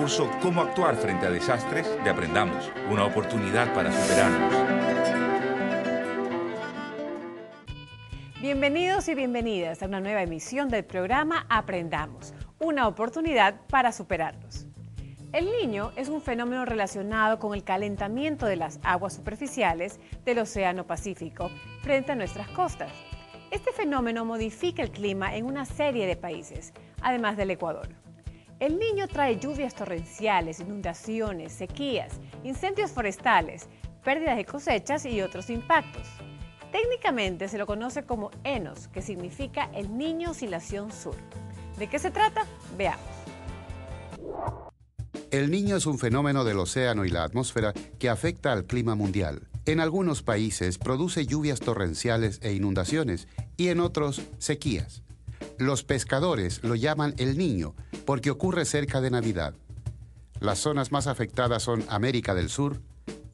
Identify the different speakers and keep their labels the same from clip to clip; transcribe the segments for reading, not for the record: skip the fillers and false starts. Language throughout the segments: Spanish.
Speaker 1: curso Cómo actuar frente a desastres de Aprendamos, una oportunidad para superarnos.
Speaker 2: Bienvenidos y bienvenidas a una nueva emisión del programa Aprendamos, una oportunidad para superarnos. El Niño es un fenómeno relacionado con el calentamiento de las aguas superficiales del Océano Pacífico frente a nuestras costas. Este fenómeno modifica el clima en una serie de países, además del Ecuador. El Niño trae lluvias torrenciales, inundaciones, sequías, incendios forestales, pérdidas de cosechas y otros impactos. Técnicamente se lo conoce como ENOS, que significa el Niño Oscilación Sur. ¿De qué se trata? Veamos.
Speaker 3: El Niño es un fenómeno del océano y la atmósfera que afecta al clima mundial. En algunos países produce lluvias torrenciales e inundaciones y en otros sequías. Los pescadores lo llaman el Niño porque ocurre cerca de Navidad. Las zonas más afectadas son América del Sur,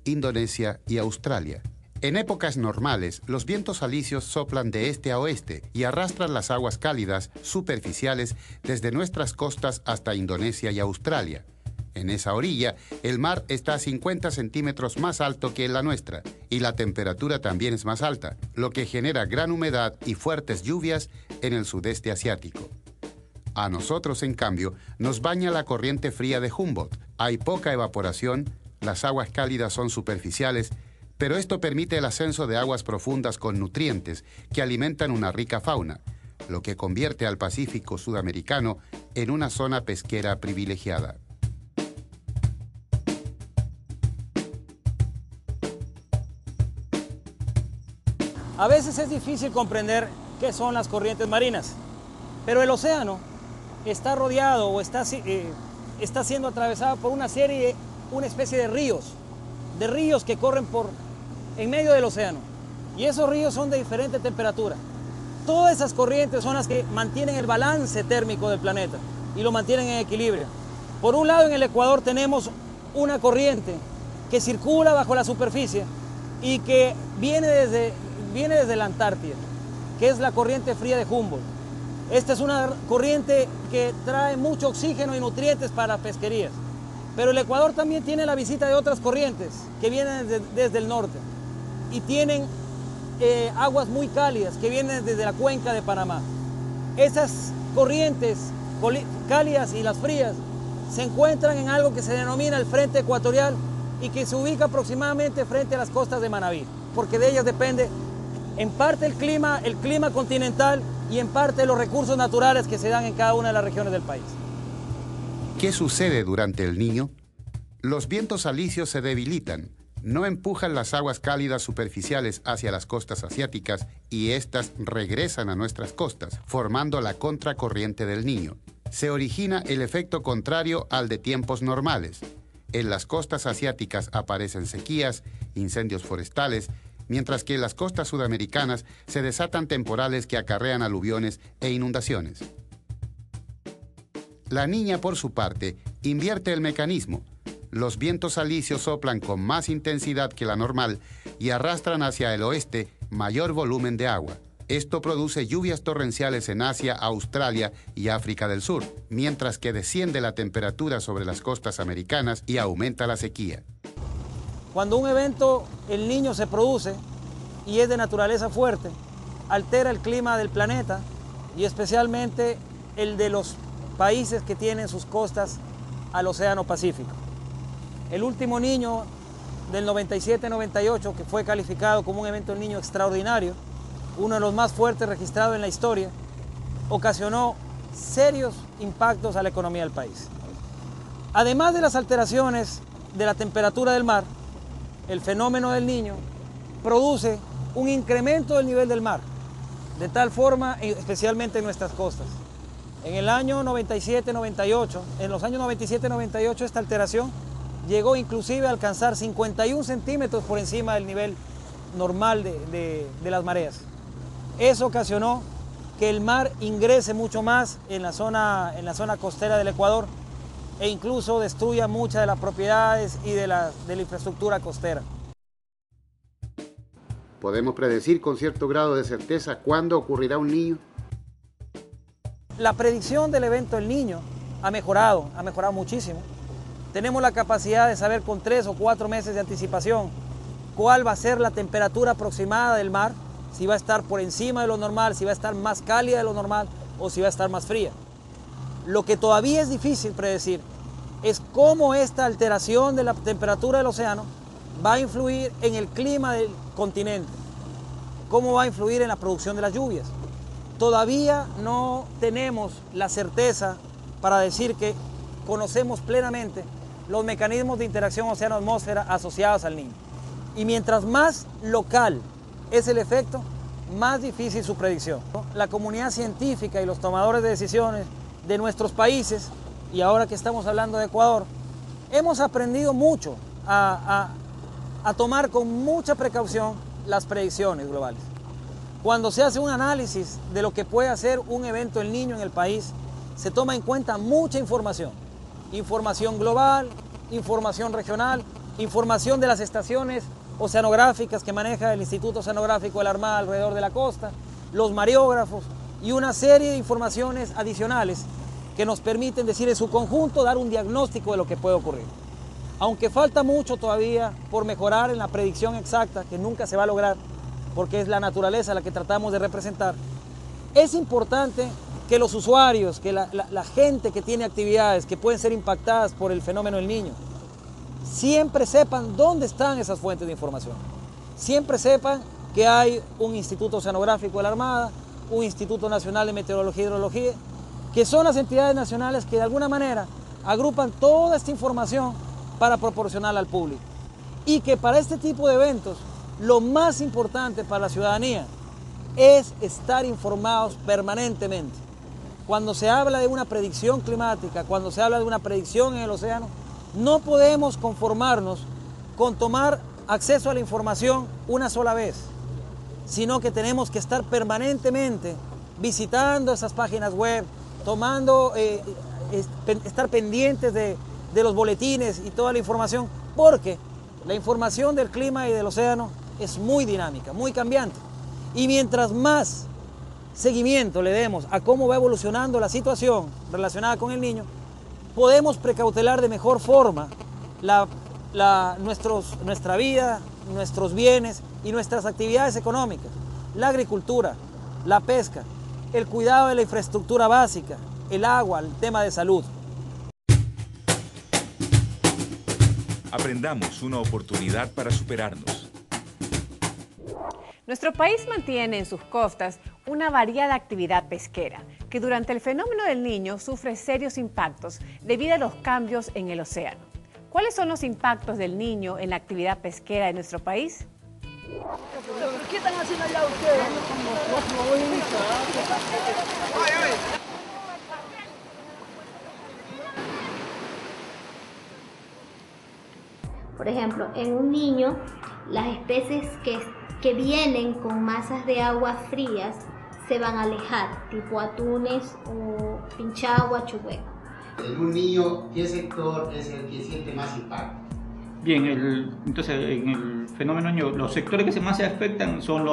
Speaker 3: Indonesia y Australia. En épocas normales, los vientos alisios soplan de este a oeste y arrastran las aguas cálidas superficiales desde nuestras costas hasta Indonesia y Australia. En esa orilla, el mar está a 50 centímetros más alto que en la nuestra y la temperatura también es más alta, lo que genera gran humedad y fuertes lluvias en el sudeste asiático. A nosotros, en cambio, nos baña la corriente fría de Humboldt. Hay poca evaporación, las aguas cálidas son superficiales, pero esto permite el ascenso de aguas profundas con nutrientes que alimentan una rica fauna, lo que convierte al Pacífico sudamericano en una zona pesquera privilegiada.
Speaker 4: A veces es difícil comprender qué son las corrientes marinas, pero el océano está rodeado o está siendo atravesado por una especie de ríos que corren en medio del océano. Y esos ríos son de diferente temperatura. Todas esas corrientes son las que mantienen el balance térmico del planeta y lo mantienen en equilibrio. Por un lado, en el Ecuador tenemos una corriente que circula bajo la superficie y que viene desde la Antártida, que es la corriente fría de Humboldt. Esta es una corriente que trae mucho oxígeno y nutrientes para pesquerías. Pero el Ecuador también tiene la visita de otras corrientes que vienen desde el norte y tienen aguas muy cálidas que vienen desde la cuenca de Panamá. Esas corrientes cálidas y las frías se encuentran en algo que se denomina el frente ecuatorial y que se ubica aproximadamente frente a las costas de Manabí, porque de ellas depende en parte el clima continental y en parte los recursos naturales que se dan en cada una de las regiones del país.
Speaker 3: ¿Qué sucede durante el Niño? Los vientos alisios se debilitan, no empujan las aguas cálidas superficiales hacia las costas asiáticas y éstas regresan a nuestras costas, formando la contracorriente del Niño. Se origina el efecto contrario al de tiempos normales. En las costas asiáticas aparecen sequías, incendios forestales, mientras que en las costas sudamericanas se desatan temporales que acarrean aluviones e inundaciones. La Niña, por su parte, invierte el mecanismo. Los vientos alisios soplan con más intensidad que la normal y arrastran hacia el oeste mayor volumen de agua. Esto produce lluvias torrenciales en Asia, Australia y África del Sur, mientras que desciende la temperatura sobre las costas americanas y aumenta la sequía.
Speaker 4: Cuando un evento, el Niño, se produce y es de naturaleza fuerte, altera el clima del planeta y especialmente el de los países que tienen sus costas al Océano Pacífico. El último Niño del 97-98, que fue calificado como un evento del Niño extraordinario, uno de los más fuertes registrados en la historia, ocasionó serios impactos a la economía del país. Además de las alteraciones de la temperatura del mar, el fenómeno del Niño produce un incremento del nivel del mar, de tal forma, especialmente en nuestras costas. En el año 97-98, en los años 97-98, esta alteración llegó inclusive a alcanzar 51 centímetros por encima del nivel normal de las mareas. Eso ocasionó que el mar ingrese mucho más en la zona costera del Ecuador e incluso destruya muchas de las propiedades y de la infraestructura costera.
Speaker 3: ¿Podemos predecir con cierto grado de certeza cuándo ocurrirá un Niño?
Speaker 4: La predicción del evento El Niño ha mejorado muchísimo. tenemos la capacidad de saber con 3 o 4 meses de anticipación cuál va a ser la temperatura aproximada del mar, si va a estar por encima de lo normal, si va a estar más cálida de lo normal o si va a estar más fría. Lo que todavía es difícil predecir es cómo esta alteración de la temperatura del océano va a influir en el clima del continente, cómo va a influir en la producción de las lluvias. Todavía no tenemos la certeza para decir que conocemos plenamente los mecanismos de interacción océano-atmósfera asociados al Niño. Y mientras más local es el efecto, más difícil su predicción. La comunidad científica y los tomadores de decisiones de nuestros países, y ahora que estamos hablando de Ecuador, hemos aprendido mucho a tomar con mucha precaución las predicciones globales. Cuando se hace un análisis de lo que puede hacer un evento El Niño en el país, se toma en cuenta mucha información. Información global, información regional, información de las estaciones oceanográficas que maneja el Instituto Oceanográfico de la Armada alrededor de la costa, los mareógrafos y una serie de informaciones adicionales que nos permiten decir en su conjunto, dar un diagnóstico de lo que puede ocurrir. Aunque falta mucho todavía por mejorar en la predicción exacta, que nunca se va a lograr, porque es la naturaleza la que tratamos de representar, es importante que los usuarios, que la gente que tiene actividades que pueden ser impactadas por el fenómeno del Niño, siempre sepan dónde están esas fuentes de información. Siempre sepan que hay un Instituto Oceanográfico de la Armada, un Instituto Nacional de Meteorología y Hidrología, que son las entidades nacionales que de alguna manera agrupan toda esta información para proporcionarla al público. Y que para este tipo de eventos, lo más importante para la ciudadanía es estar informados permanentemente. Cuando se habla de una predicción climática, cuando se habla de una predicción en el océano, no podemos conformarnos con tomar acceso a la información una sola vez, sino que tenemos que estar permanentemente visitando esas páginas web, estar pendientes de los boletines y toda la información, porque la información del clima y del océano es muy dinámica, muy cambiante. Y mientras más seguimiento le demos a cómo va evolucionando la situación relacionada con el Niño, podemos precautelar de mejor forma nuestra vida, nuestros bienes y nuestras actividades económicas, la agricultura, la pesca, el cuidado de la infraestructura básica, el agua, el tema de salud.
Speaker 1: Aprendamos, una oportunidad para superarnos.
Speaker 2: Nuestro país mantiene en sus costas una variada actividad pesquera, que durante el fenómeno del Niño sufre serios impactos debido a los cambios en el océano. ¿Cuáles son los impactos del Niño en la actividad pesquera de nuestro país?
Speaker 5: ¿Qué están haciendo allá ustedes?
Speaker 6: Por ejemplo, en un niño, las especies que vienen con masas de agua frías se van a alejar, tipo atunes o pinchagua, chuhueco.
Speaker 7: En un niño, ¿qué sector es el que siente más impacto?
Speaker 8: Bien, entonces en el fenómeno Niño, los sectores que más se afectan son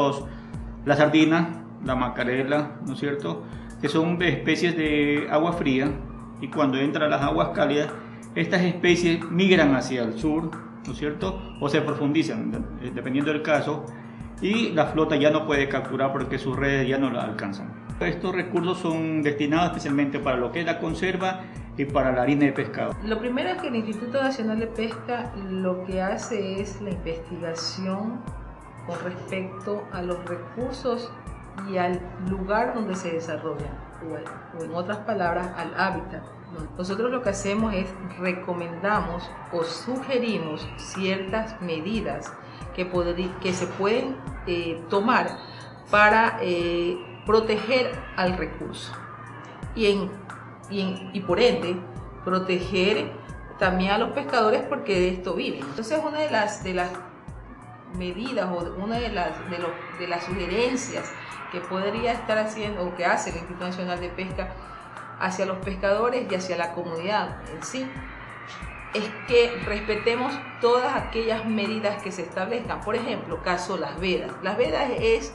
Speaker 8: la sardina, la macarela, ¿no es cierto?, que son especies de agua fría, y cuando entran las aguas cálidas, estas especies migran hacia el sur, ¿no es cierto?, o se profundizan, dependiendo del caso, y la flota ya no puede capturar porque sus redes ya no la alcanzan. Estos recursos son destinados especialmente para lo que es la conserva y para la harina de pescado.
Speaker 9: Lo primero es que el Instituto Nacional de Pesca lo que hace es la investigación con respecto a los recursos y al lugar donde se desarrollan, o en otras palabras, al hábitat. Nosotros lo que hacemos es recomendamos o sugerimos ciertas medidas que se pueden tomar para proteger al recurso y por ende proteger también a los pescadores, porque de esto viven. Entonces una de las medidas o una de las sugerencias que podría estar haciendo o que hace el Instituto Nacional de Pesca hacia los pescadores y hacia la comunidad en sí es que respetemos todas aquellas medidas que se establezcan. Por ejemplo, caso las vedas. Las vedas es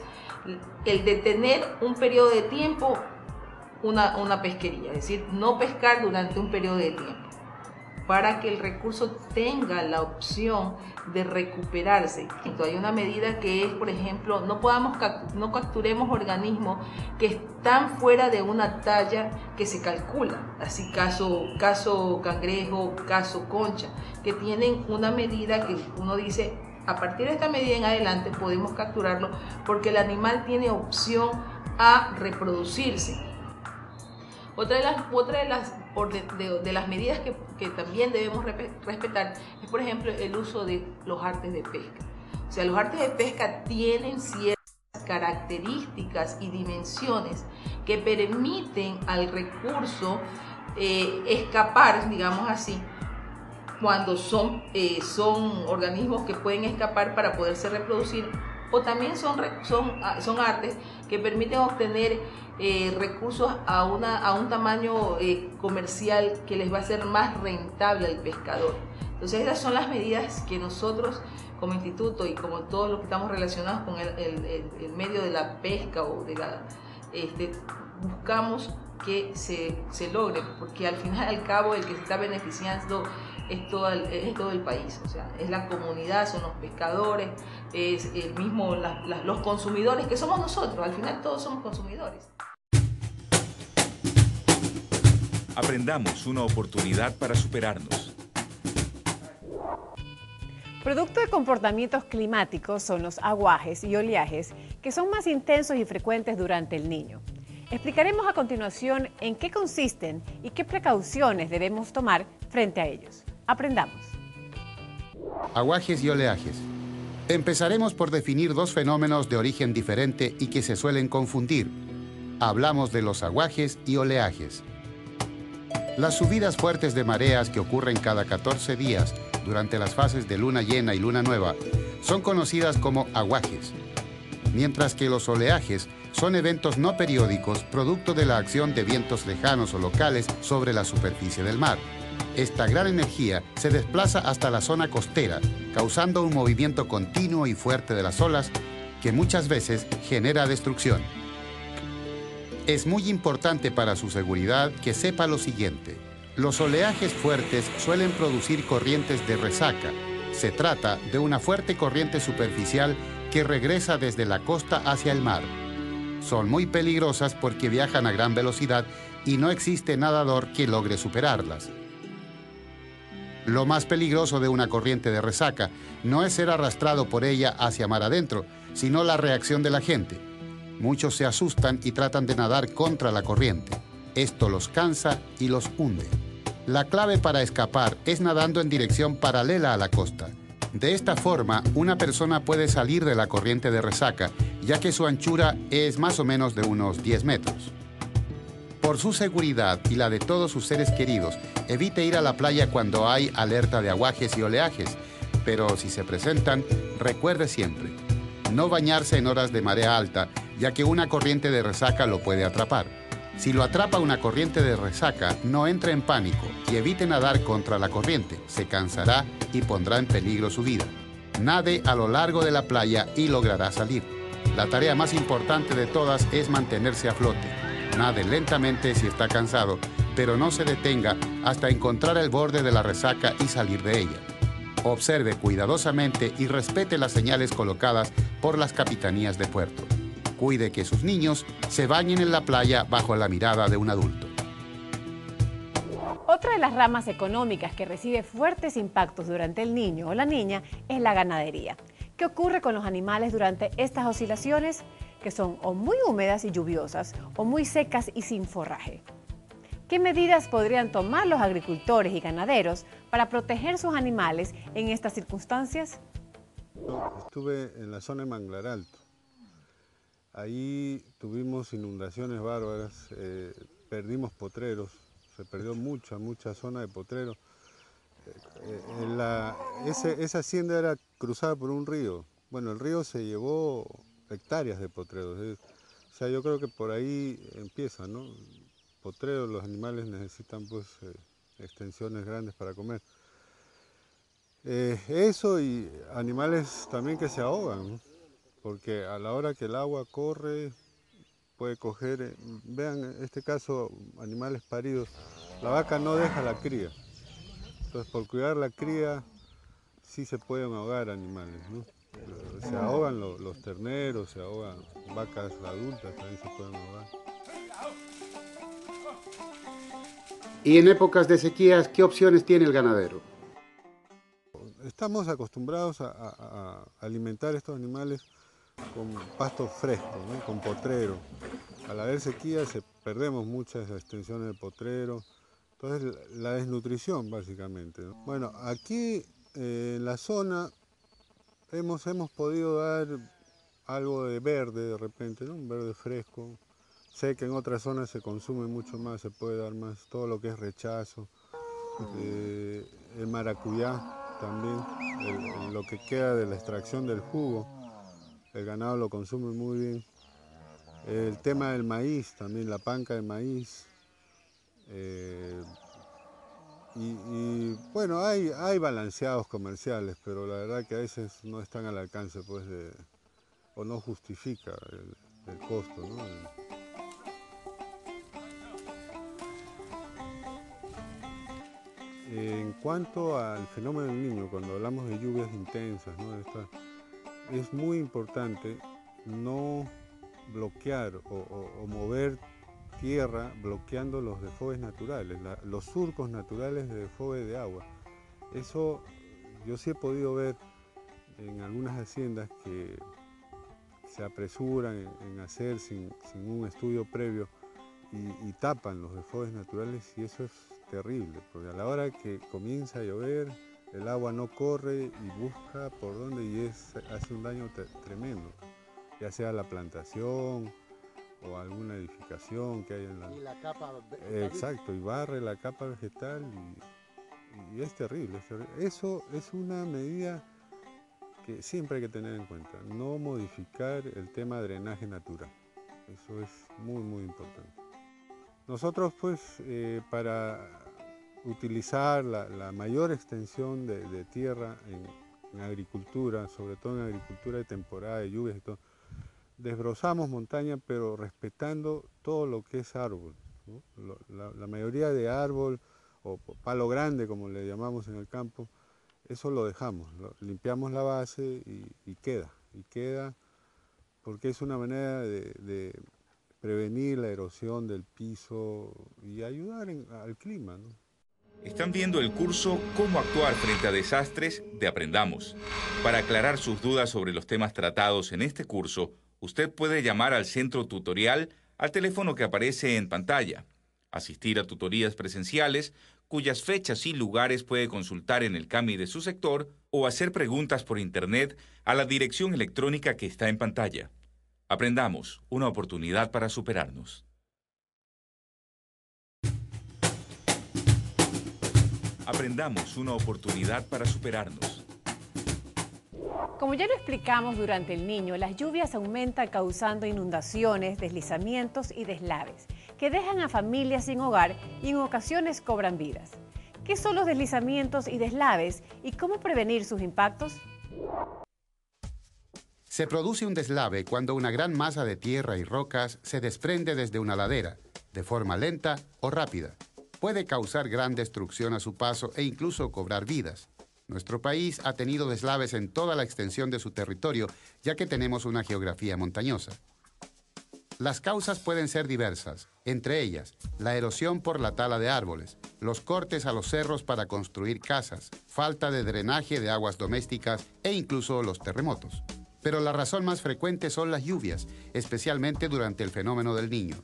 Speaker 9: el detener un periodo de tiempo una pesquería, es decir, no pescar durante un periodo de tiempo. para que el recurso tenga la opción de recuperarse. Entonces, hay una medida que es, por ejemplo, no capturemos organismos que están fuera de una talla que se calcula, así caso cangrejo, caso concha, que tienen una medida que uno dice, a partir de esta medida en adelante podemos capturarlo porque el animal tiene opción a reproducirse. Otra de las medidas que también debemos respetar es, por ejemplo, el uso de los artes de pesca. O sea, los artes de pesca tienen ciertas características y dimensiones que permiten al recurso escapar, digamos así, cuando son organismos que pueden escapar para poderse reproducir, o también son artes que permiten obtener recursos a un tamaño comercial que les va a ser más rentable al pescador. Entonces, esas son las medidas que nosotros como instituto y como todos los que estamos relacionados con el medio de la pesca o de buscamos que se logre, porque al final y al cabo el que se está beneficiando es todo el país, o sea, es la comunidad, son los pescadores, es el mismo los consumidores, que somos nosotros, al final todos somos consumidores.
Speaker 1: Aprendamos, una oportunidad para superarnos.
Speaker 2: Producto de comportamientos climáticos son los aguajes y oleajes que son más intensos y frecuentes durante el niño. Explicaremos a continuación en qué consisten y qué precauciones debemos tomar frente a ellos. Aprendamos.
Speaker 3: Aguajes y oleajes. Empezaremos por definir dos fenómenos de origen diferente y que se suelen confundir. Hablamos de los aguajes y oleajes. Las subidas fuertes de mareas que ocurren cada 14 días durante las fases de luna llena y luna nueva son conocidas como aguajes, mientras que los oleajes son eventos no periódicos producto de la acción de vientos lejanos o locales sobre la superficie del mar. Esta gran energía se desplaza hasta la zona costera, causando un movimiento continuo y fuerte de las olas que muchas veces genera destrucción. Es muy importante para su seguridad que sepa lo siguiente. Los oleajes fuertes suelen producir corrientes de resaca. Se trata de una fuerte corriente superficial que regresa desde la costa hacia el mar. Son muy peligrosas porque viajan a gran velocidad y no existe nadador que logre superarlas. Lo más peligroso de una corriente de resaca no es ser arrastrado por ella hacia mar adentro, sino la reacción de la gente. Muchos se asustan y tratan de nadar contra la corriente. Esto los cansa y los hunde. La clave para escapar es nadando en dirección paralela a la costa. De esta forma, una persona puede salir de la corriente de resaca, ya que su anchura es más o menos de unos 10 metros. Por su seguridad y la de todos sus seres queridos, evite ir a la playa cuando hay alerta de aguajes y oleajes, pero si se presentan, recuerde siempre, no bañarse en horas de marea alta, ya que una corriente de resaca lo puede atrapar. Si lo atrapa una corriente de resaca, no entre en pánico y evite nadar contra la corriente, se cansará y pondrá en peligro su vida. Nade a lo largo de la playa y logrará salir. La tarea más importante de todas es mantenerse a flote. Nade lentamente si está cansado, pero no se detenga hasta encontrar el borde de la resaca y salir de ella. Observe cuidadosamente y respete las señales colocadas por las capitanías de puerto. Cuide que sus niños se bañen en la playa bajo la mirada de un adulto.
Speaker 2: Otra de las ramas económicas que recibe fuertes impactos durante el niño o la niña es la ganadería. ¿Qué ocurre con los animales durante estas oscilaciones? Que son o muy húmedas y lluviosas o muy secas y sin forraje. ¿Qué medidas podrían tomar los agricultores y ganaderos para proteger sus animales en estas circunstancias?
Speaker 10: Estuve en la zona de Manglar Alto. Ahí tuvimos inundaciones bárbaras, perdimos potreros, se perdió mucha zona de potreros. Esa hacienda era cruzada por un río. Bueno, el río se llevó hectáreas de potreros. O sea, yo creo que por ahí empieza, ¿no? Potreros, los animales necesitan pues extensiones grandes para comer. Eso y animales también que se ahogan, ¿no? Porque a la hora que el agua corre puede coger, vean este caso, animales paridos, la vaca no deja la cría. Entonces, por cuidar la cría, sí se pueden ahogar animales, ¿no? Se ahogan los terneros, se ahogan vacas adultas, también se pueden ahogar.
Speaker 3: Y en épocas de sequías, ¿qué opciones tiene el ganadero?
Speaker 10: Estamos acostumbrados a alimentar estos animales con pasto fresco, ¿no? Con potrero. Al haber sequía perdemos muchas extensiones de potrero. Entonces la desnutrición básicamente, ¿no? Bueno, aquí en la zona hemos podido dar algo de verde de repente, ¿no? Un verde fresco. Sé que en otras zonas se consume mucho más, se puede dar más, todo lo que es rechazo, el maracuyá también, lo que queda de la extracción del jugo, el ganado lo consume muy bien. El tema del maíz, también la panca de maíz. Y bueno, hay balanceados comerciales, pero la verdad que a veces no están al alcance, pues, o no justifica el costo, ¿no? En cuanto al fenómeno del niño, cuando hablamos de lluvias intensas, ¿no? Es muy importante no bloquear o mover tierra bloqueando los desfogues naturales, los surcos naturales de desfogue de agua. Eso yo sí he podido ver en algunas haciendas que se apresuran en hacer sin un estudio previo y tapan los desfogues naturales, y eso es terrible, porque a la hora que comienza a llover el agua no corre y busca por dónde, y hace un daño tremendo, ya sea la plantación o alguna edificación que hay en la...
Speaker 7: Y la capa vegetal.
Speaker 10: Exacto, y barre la capa vegetal y es terrible, es terrible. Eso es una medida que siempre hay que tener en cuenta, no modificar el tema de drenaje natural. Eso es muy, muy importante. Nosotros, pues, para utilizar la mayor extensión de tierra en agricultura, sobre todo en agricultura de temporada de lluvias y todo, desbrozamos montaña, pero respetando todo lo que es árbol, ¿no? La mayoría de árbol o palo grande, como le llamamos en el campo, eso lo dejamos, limpiamos la base y queda, porque es una manera de prevenir la erosión del piso y ayudar al clima, ¿no?
Speaker 1: Están viendo el curso Cómo actuar frente a desastres de Aprendamos. Para aclarar sus dudas sobre los temas tratados en este curso, usted puede llamar al centro tutorial al teléfono que aparece en pantalla, asistir a tutorías presenciales, cuyas fechas y lugares puede consultar en el CAMI de su sector, o hacer preguntas por internet a la dirección electrónica que está en pantalla. Aprendamos, una oportunidad para superarnos. Aprendamos, una oportunidad para superarnos.
Speaker 2: Como ya lo explicamos durante el Niño, las lluvias aumentan causando inundaciones, deslizamientos y deslaves, que dejan a familias sin hogar y en ocasiones cobran vidas. ¿Qué son los deslizamientos y deslaves y cómo prevenir sus impactos?
Speaker 3: Se produce un deslave cuando una gran masa de tierra y rocas se desprende desde una ladera, de forma lenta o rápida. Puede causar gran destrucción a su paso e incluso cobrar vidas. Nuestro país ha tenido deslaves en toda la extensión de su territorio, ya que tenemos una geografía montañosa. Las causas pueden ser diversas, entre ellas la erosión por la tala de árboles, los cortes a los cerros para construir casas, falta de drenaje de aguas domésticas e incluso los terremotos. Pero la razón más frecuente son las lluvias, especialmente durante el fenómeno del Niño.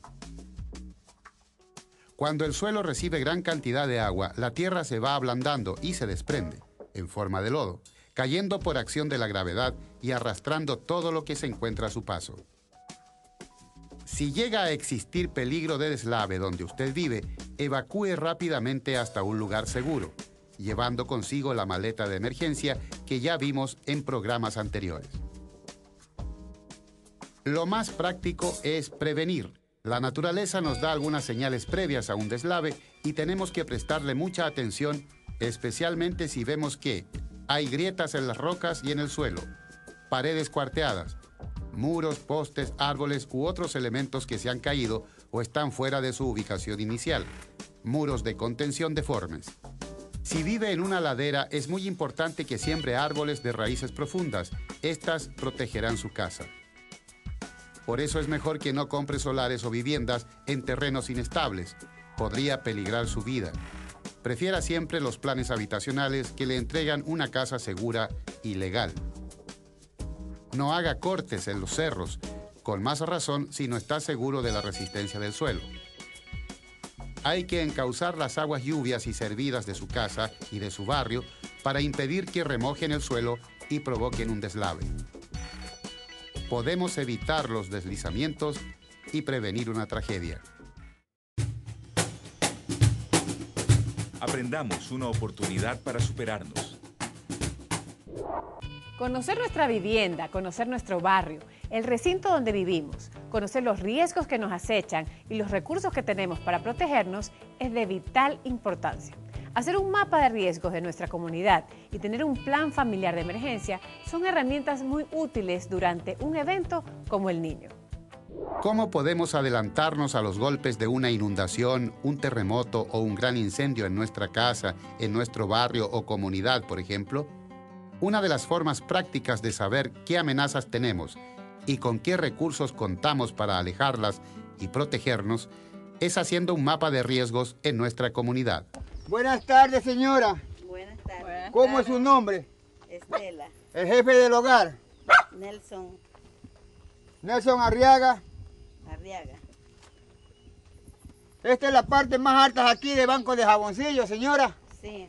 Speaker 3: Cuando el suelo recibe gran cantidad de agua, la tierra se va ablandando y se desprende, en forma de lodo, cayendo por acción de la gravedad y arrastrando todo lo que se encuentra a su paso. Si llega a existir peligro de deslave donde usted vive, evacúe rápidamente hasta un lugar seguro, llevando consigo la maleta de emergencia que ya vimos en programas anteriores. Lo más práctico es prevenir. La naturaleza nos da algunas señales previas a un deslave y tenemos que prestarle mucha atención, especialmente si vemos que hay grietas en las rocas y en el suelo, paredes cuarteadas, muros, postes, árboles u otros elementos que se han caído o están fuera de su ubicación inicial, muros de contención deformes. Si vive en una ladera, es muy importante que siembre árboles de raíces profundas. Estas protegerán su casa. Por eso es mejor que no compre solares o viviendas en terrenos inestables. Podría peligrar su vida. Prefiera siempre los planes habitacionales que le entregan una casa segura y legal. No haga cortes en los cerros, con más razón si no está seguro de la resistencia del suelo. Hay que encauzar las aguas lluvias y servidas de su casa y de su barrio para impedir que remojen el suelo y provoquen un deslave. Podemos evitar los deslizamientos y prevenir una tragedia.
Speaker 1: Aprendamos, una oportunidad para superarnos.
Speaker 2: Conocer nuestra vivienda, conocer nuestro barrio, el recinto donde vivimos, conocer los riesgos que nos acechan y los recursos que tenemos para protegernos es de vital importancia. Hacer un mapa de riesgos de nuestra comunidad y tener un plan familiar de emergencia son herramientas muy útiles durante un evento como el Niño.
Speaker 3: ¿Cómo podemos adelantarnos a los golpes de una inundación, un terremoto o un gran incendio en nuestra casa, en nuestro barrio o comunidad, por ejemplo? Una de las formas prácticas de saber qué amenazas tenemos y con qué recursos contamos para alejarlas y protegernos es haciendo un mapa de riesgos en nuestra comunidad.
Speaker 11: Buenas tardes, señora.
Speaker 12: Buenas tardes.
Speaker 11: ¿Cómo es su nombre?
Speaker 12: Estela.
Speaker 11: El jefe del hogar.
Speaker 12: Nelson.
Speaker 11: Nelson Arriaga.
Speaker 12: Arriaga.
Speaker 11: Esta es la parte más alta aquí de Banco de Jaboncillo, señora.
Speaker 12: Sí.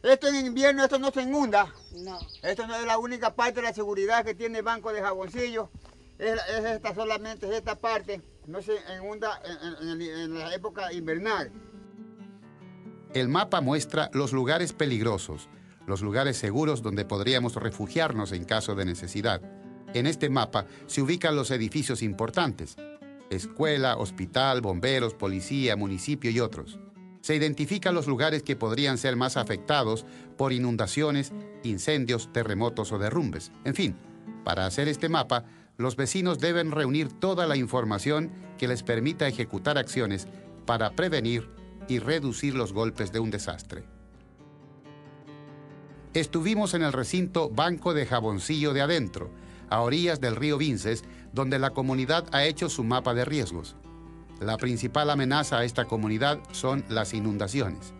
Speaker 11: Esto en invierno, esto no se inunda.
Speaker 12: No.
Speaker 11: Esto no es la única parte de la seguridad que tiene Banco de Jaboncillo. Es esta solamente, es esta parte. No se inunda en la época invernal.
Speaker 3: El mapa muestra los lugares peligrosos, los lugares seguros donde podríamos refugiarnos en caso de necesidad. En este mapa se ubican los edificios importantes: escuela, hospital, bomberos, policía, municipio y otros. Se identifican los lugares que podrían ser más afectados por inundaciones, incendios, terremotos o derrumbes. En fin, para hacer este mapa, los vecinos deben reunir toda la información que les permita ejecutar acciones para prevenir y reducir los golpes de un desastre. Estuvimos en el recinto Banco de Jaboncillo de Adentro, a orillas del río Vinces, donde la comunidad ha hecho su mapa de riesgos. La principal amenaza a esta comunidad son las inundaciones.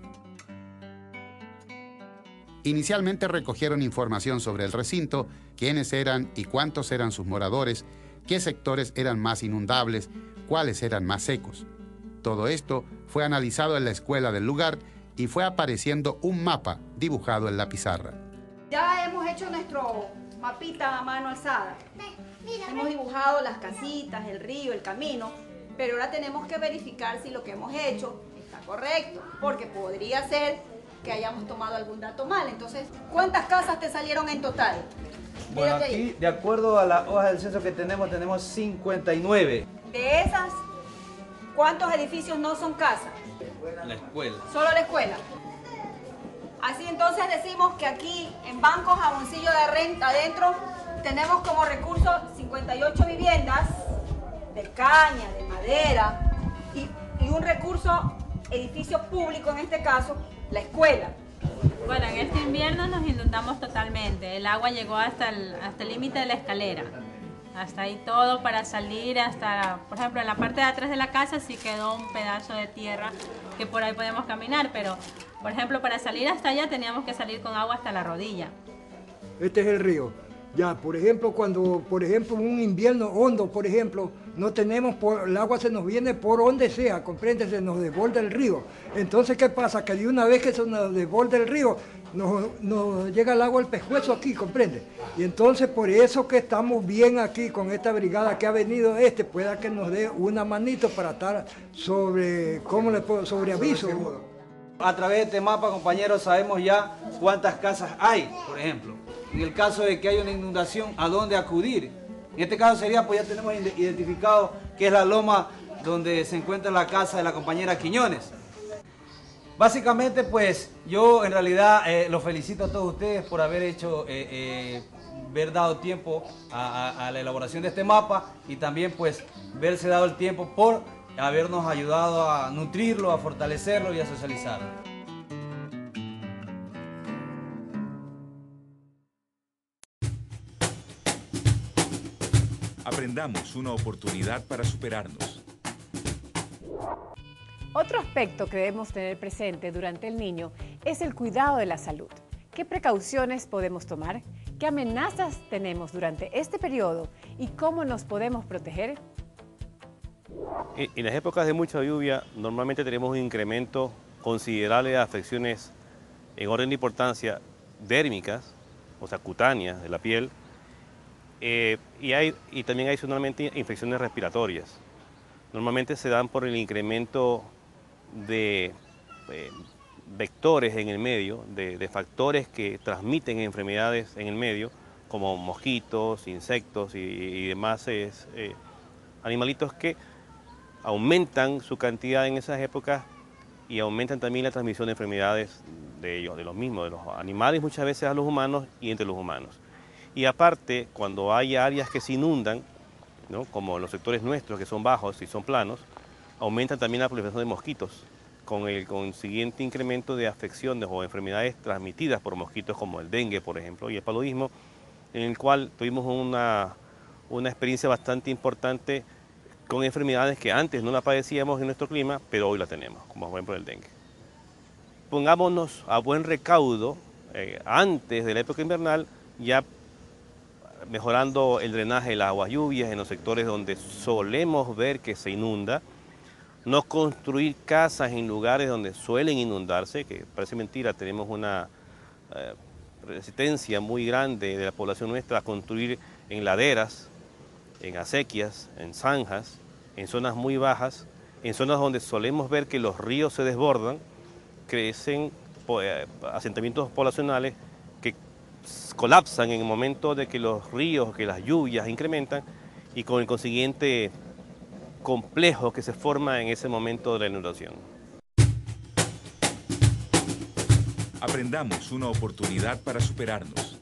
Speaker 3: Inicialmente recogieron información sobre el recinto, quiénes eran y cuántos eran sus moradores, qué sectores eran más inundables, cuáles eran más secos. Todo esto fue analizado en la escuela del lugar y fue apareciendo un mapa dibujado en la pizarra.
Speaker 13: Ya hemos hecho nuestro mapita a mano alzada. Hemos dibujado las casitas, el río, el camino, pero ahora tenemos que verificar si lo que hemos hecho está correcto, porque podría ser que hayamos tomado algún dato mal. Entonces, ¿cuántas casas te salieron en total?
Speaker 14: Bueno, aquí, de acuerdo a la hoja del censo que tenemos 59.
Speaker 13: De esas, ¿cuántos edificios no son casas?
Speaker 14: La escuela.
Speaker 13: Solo la escuela. Así entonces decimos que aquí en Banco Jaboncillo de Renta adentro tenemos como recurso 58 viviendas de caña, de madera y un recurso, edificio público en este caso, la escuela.
Speaker 15: Bueno, en este invierno nos inundamos totalmente. El agua llegó hasta el límite de la escalera. Hasta ahí todo para salir hasta, por ejemplo, en la parte de atrás de la casa sí quedó un pedazo de tierra que por ahí podemos caminar, pero, por ejemplo, para salir hasta allá teníamos que salir con agua hasta la rodilla.
Speaker 16: Este es el río. Ya, por ejemplo, cuando, un invierno hondo, por ejemplo, no tenemos, el agua se nos viene por donde sea, comprende, se nos desborda el río. Entonces, ¿qué pasa? Que de una vez que se nos desborda el río, nos llega el agua al pescuezo aquí, comprende. Y entonces, por eso que estamos bien aquí con esta brigada que ha venido pueda que nos dé una manito para estar sobre aviso.
Speaker 14: A través de este mapa, compañeros, sabemos ya cuántas casas hay, por ejemplo. En el caso de que haya una inundación, ¿a dónde acudir? En este caso sería, pues ya tenemos identificado que es la loma donde se encuentra la casa de la compañera Quiñones. Básicamente, pues, yo en realidad los felicito a todos ustedes por haber haber dado tiempo a la elaboración de este mapa y también, pues, verse dado el tiempo por habernos ayudado a nutrirlo, a fortalecerlo y a socializarlo.
Speaker 1: Aprendamos, una oportunidad para superarnos.
Speaker 2: Otro aspecto que debemos tener presente durante el niño es el cuidado de la salud. ¿Qué precauciones podemos tomar? ¿Qué amenazas tenemos durante este periodo? ¿Y cómo nos podemos proteger?
Speaker 17: En las épocas de mucha lluvia, normalmente tenemos un incremento considerable de afecciones en orden de importancia dérmicas, o sea, cutáneas de la piel, y también adicionalmente infecciones respiratorias. Normalmente se dan por el incremento de vectores en el medio, de factores que transmiten enfermedades en el medio, como mosquitos, insectos y demás animalitos que aumentan su cantidad en esas épocas y aumentan también la transmisión de enfermedades de ellos, de los mismos, de los animales muchas veces a los humanos y entre los humanos. Y aparte, cuando hay áreas que se inundan, ¿no?, como los sectores nuestros que son bajos y son planos, aumentan también la proliferación de mosquitos, con el consiguiente incremento de afecciones o enfermedades transmitidas por mosquitos como el dengue, por ejemplo, y el paludismo, en el cual tuvimos una experiencia bastante importante con enfermedades que antes no la padecíamos en nuestro clima, pero hoy la tenemos, como por ejemplo el dengue. Pongámonos a buen recaudo antes de la época invernal, ya mejorando el drenaje de las aguas lluvias en los sectores donde solemos ver que se inunda, no construir casas en lugares donde suelen inundarse, que parece mentira, tenemos una resistencia muy grande de la población nuestra a construir en laderas, en acequias, en zanjas, en zonas muy bajas, en zonas donde solemos ver que los ríos se desbordan, crecen asentamientos poblacionales que colapsan en el momento de que los ríos, que las lluvias incrementan y con el consiguiente complejo que se forma en ese momento de la inundación.
Speaker 1: Aprendamos, una oportunidad para superarnos.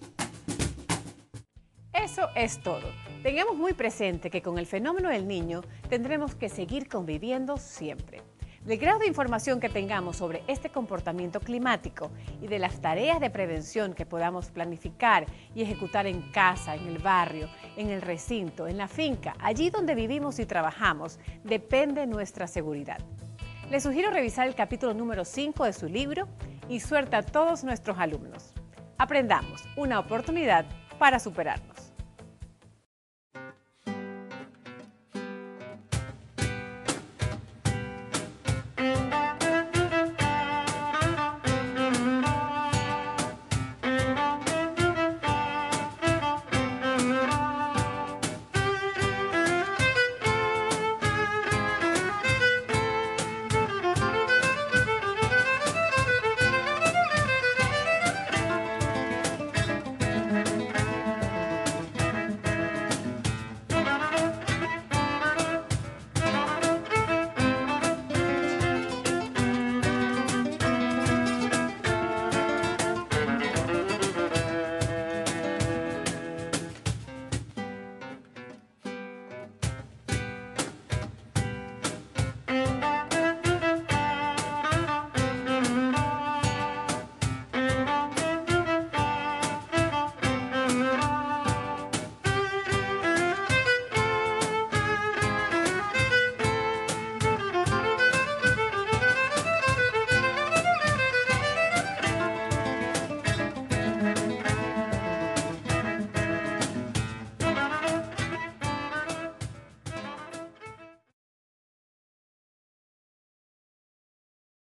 Speaker 2: Eso es todo. Tengamos muy presente que con el fenómeno del Niño tendremos que seguir conviviendo siempre. Del grado de información que tengamos sobre este comportamiento climático y de las tareas de prevención que podamos planificar y ejecutar en casa, en el barrio, en el recinto, en la finca, allí donde vivimos y trabajamos, depende nuestra seguridad. Les sugiero revisar el capítulo número 5 de su libro y suerte a todos nuestros alumnos. Aprendamos, una oportunidad para superarnos.